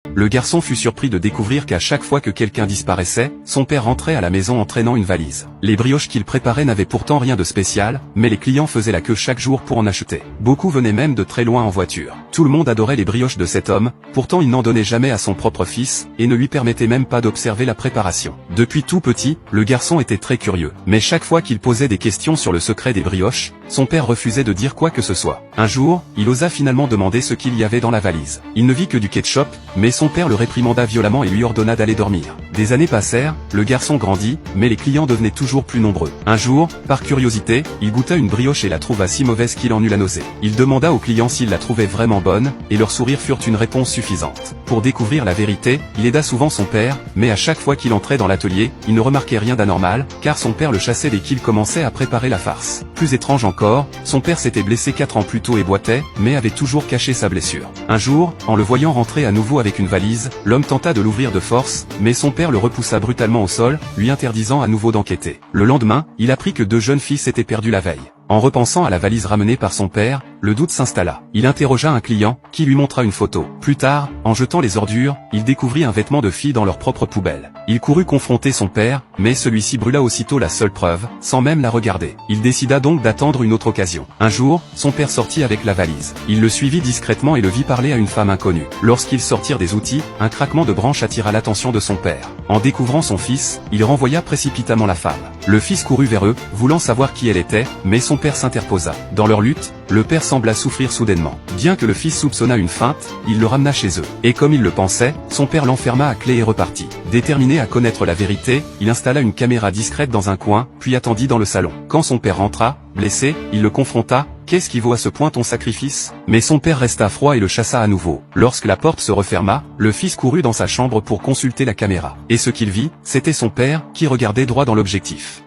Le garçon fut surpris de découvrir qu'à chaque fois que quelqu'un disparaissait, son père rentrait à la maison en traînant une valise. Les brioches qu'il préparait n'avaient pourtant rien de spécial, mais les clients faisaient la queue chaque jour pour en acheter. Beaucoup venaient même de très loin en voiture. Tout le monde adorait les brioches de cet homme, pourtant il n'en donnait jamais à son propre fils, et ne lui permettait même pas d'observer la préparation. Depuis tout petit, le garçon était très curieux, mais chaque fois qu'il posait des questions sur le secret des brioches, son père refusait de dire quoi que ce soit. Un jour, il osa finalement demander ce qu'il y avait dans la valise. Il ne vit que du ketchup, mais son père le réprimanda violemment et lui ordonna d'aller dormir. Des années passèrent, le garçon grandit, mais les clients devenaient toujours plus nombreux. Un jour, par curiosité, il goûta une brioche et la trouva si mauvaise qu'il en eut la nausée. Il demanda aux clients s'ils la trouvaient vraiment bonne, et leurs sourires furent une réponse suffisante. Pour découvrir la vérité, il aida souvent son père, mais à chaque fois qu'il entrait dans l'atelier, il ne remarquait rien d'anormal, car son père le chassait dès qu'il commençait à préparer la farce. Plus étrange encore, son père s'était blessé 4 ans plus tôt et boitait, mais avait toujours caché sa blessure. Un jour, en le voyant rentrer à nouveau avec une valise, l'homme tenta de l'ouvrir de force, mais son père le repoussa brutalement au sol, lui interdisant à nouveau d'enquêter. Le lendemain, il apprit que 2 jeunes filles s'étaient perdues la veille. En repensant à la valise ramenée par son père, le doute s'installa. Il interrogea un client, qui lui montra une photo. Plus tard, en jetant les ordures, il découvrit un vêtement de fille dans leur propre poubelle. Il courut confronter son père, mais celui-ci brûla aussitôt la seule preuve, sans même la regarder. Il décida donc d'attendre une autre occasion. Un jour, son père sortit avec la valise. Il le suivit discrètement et le vit parler à une femme inconnue. Lorsqu'ils sortirent des outils, un craquement de branches attira l'attention de son père. En découvrant son fils, il renvoya précipitamment la femme. Le fils courut vers eux, voulant savoir qui elle était, mais son père s'interposa. Dans leur lutte, le père sembla souffrir soudainement. Bien que le fils soupçonnât une feinte, il le ramena chez eux. Et comme il le pensait, son père l'enferma à clé et repartit. Déterminé à connaître la vérité, il installa une caméra discrète dans un coin, puis attendit dans le salon. Quand son père rentra, blessé, il le confronta. Qu'est-ce qui vaut à ce point ton sacrifice? Mais son père resta froid et le chassa à nouveau. Lorsque la porte se referma, le fils courut dans sa chambre pour consulter la caméra. Et ce qu'il vit, c'était son père, qui regardait droit dans l'objectif.